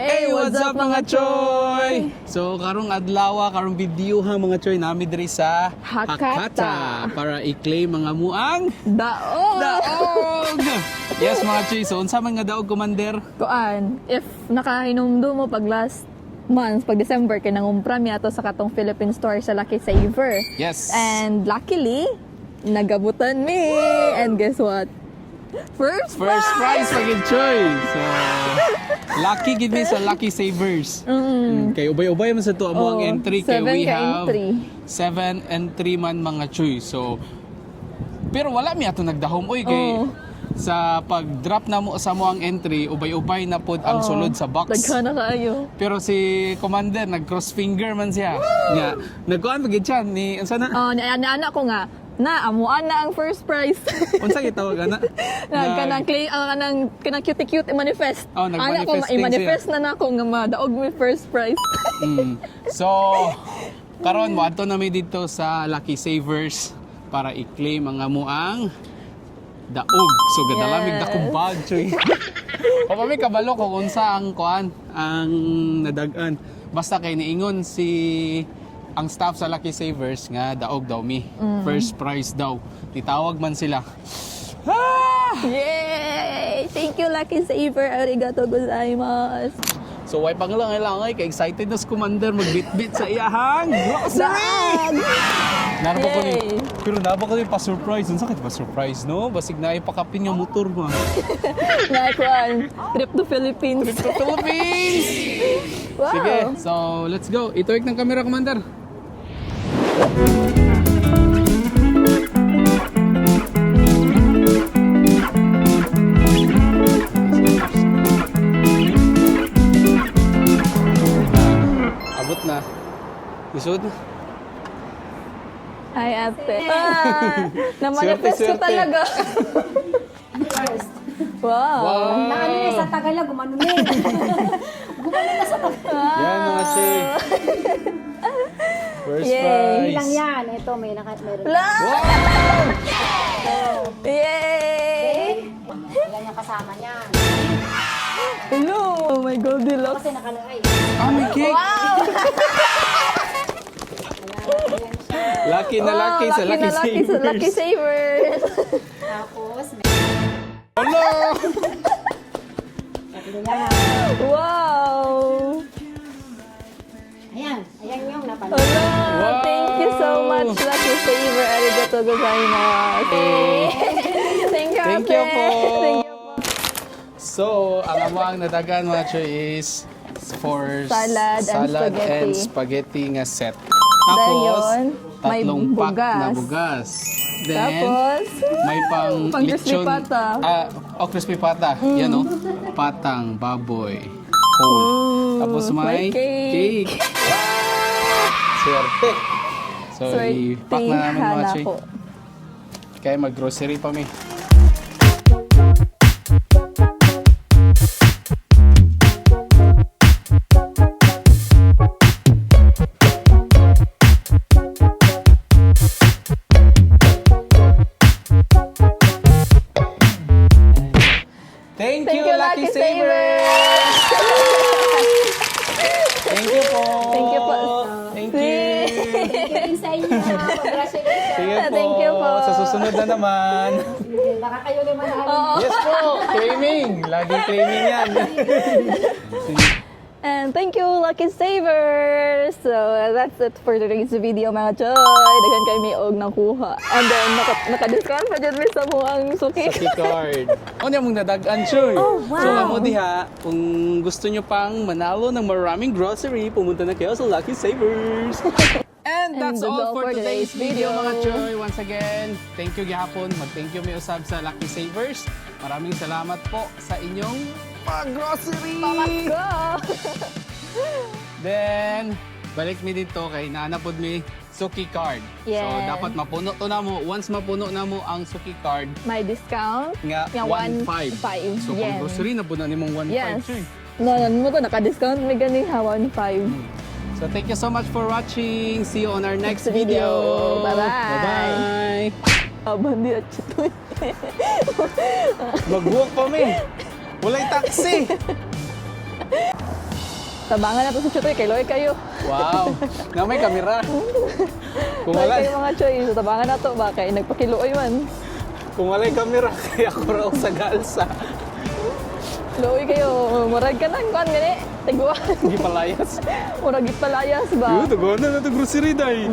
Hey, what's up mga choy? So karong adlaw, karong video ha mga choy, nami diri sa Hakata para i-claim mga muang daog. daog. Yes mga choy, so unsa man nga daog, Commander? Kuan, if nakahinumdum mo pag last month, pag December, kay nangumpra mi ato sa katong Philippine store sa Lucky Saver. Yes. And luckily, nagabutan mi. And guess what? First prize pagin choy. So lucky gid mi sa Lucky Savers. Kay ubay-ubay man sa to amo ang entry, kay 7 we ka have entry. 7 and 3 man mga choy. So pero wala mi ato nagdahom oy kay sa pag-drop na mo sa mo ang entry, ubay-ubay na pod ang sulod sa box. Daghan na kaayo. Pero si Commander nag-cross finger man siya. Nga, nagkuan pagid siya ni unsa na? Oh, anak ko nga, amuan na ang first prize. Unsa gitawag ana? Kanang clay, kanang cute manifest. Oh, Ana ko nag-manifesting i-manifest na nako nga madaog mi first prize. So, karon mo adto na mi dito sa Lucky Savers para i-claim ang amuang daog. So, gadalamig Yes. na kong bag, choy. O kami kabalo kung unsa ang kuan, ang nadagan. Basta kay niingon si ang staff sa Lucky Savers nga daog daw mi. First prize daw. Titawag man sila. Yay! Thank you, Lucky Saver. Arigato gozaimasu. So, way panglang-langay kay excited na si Commander magbit-bit sa iyahang grocery! Narapa ko ni, Yay! pero naba ko ni pa-surprise. Unsa kay pa-surprise, no? Basig na ipakapin nga motor mo. Like one, trip to Philippines. Trip to Philippines! Wow! Sige, so let's go. Ituwik ng camera, Commander. Abot na. Isod na. Hi, ate. Na-manifest ko Swerte-swerte. talaga. Wow. Wow! Naano na sa Tagalog, gumano na eh. Gumano na sa Tagalog. Yan mga Che. First Yay. prize. Lang yan. Ito, meron. Wow! Wow! Yay! Yan yung kasama niya. Hello! Oh my Goldilocks. Kasi nakalagay. Ah, may cake! Wow! Lucky na lucky sa Lucky na lucky Savers. sa Lucky Savers. Tapos, Hello! meron yan. Wow! Ayan yung napanood. Hello! Wow! Thank you so much, Lucky Saver. Arigato gozaimasu. Thank you, Thank ate. you po. Thank you po. So, ang amang nadagan mga Choy is for Salad and and spaghetti nga set. Tapos, yun, may tatlong pack bugas. na bugas. Then, Tapos, may pang crispy lechon. pata. Crispy pata. Yan o. Patang, baboy, cold. Tapos may may cake. Wow! Swerte. So, i-pack na namin mga Choy. ko. Kaya mag-grocery pa mi. Thank you, Lucky Savers! Thank you po! Thank you po. Thank you! Thank you din sa inyo. Congratulations. Sige po! Thank you po. Sa susunod na naman! Baka kayo naman Yes po! Claiming! Laging claiming yan! And thank you, Lucky Savers! So, that's it for today's video, mga choy. Daghan kayo may og nakuha. And then, naka-discount pa dyan sa buang suki. Sa card. O niya mong nadagan, Choy. Oh, wow. So, amo diha, kung gusto nyo pang manalo ng maraming grocery, pumunta na kayo sa Lucky Savers. And that's all for today's video, mga Choy. Once again, thank you gihapon. Mag-thank you may usab sa Lucky Savers. Maraming salamat po sa inyong pag-grocery! Go! Then, balik mi dito kay naanapod mi Suki card. Yes. So, dapat mapuno to na mo. Once mapuno na mo ang Suki card, May discount. nga Nga 1.5. 1.5 So, yen. kung grocery na po na nimong 1.5. Yes. Choy. No, mo to, naka-discount. May gani ha, 1.5. So, thank you so much for watching. See you on our next Next video. Bye-bye. Bye-bye. Abandi at chitoy. Mag-walk pa mi. Walay taxi. Tabangan na to sa Chutoy, kay Loy kayo. Wow. Na may kamera. Kung Loy wala, kayo mga Choy, so tabangan na to ba? Kay nagpakiluoy man. kung wala yung kamera, kaya ako raw sa galsa. Loy kayo, murag ka lang, kuhan gani. Tiguan. Hindi palayas. Murag ipalayas ba? Yun, tagonan na ito grocery, day.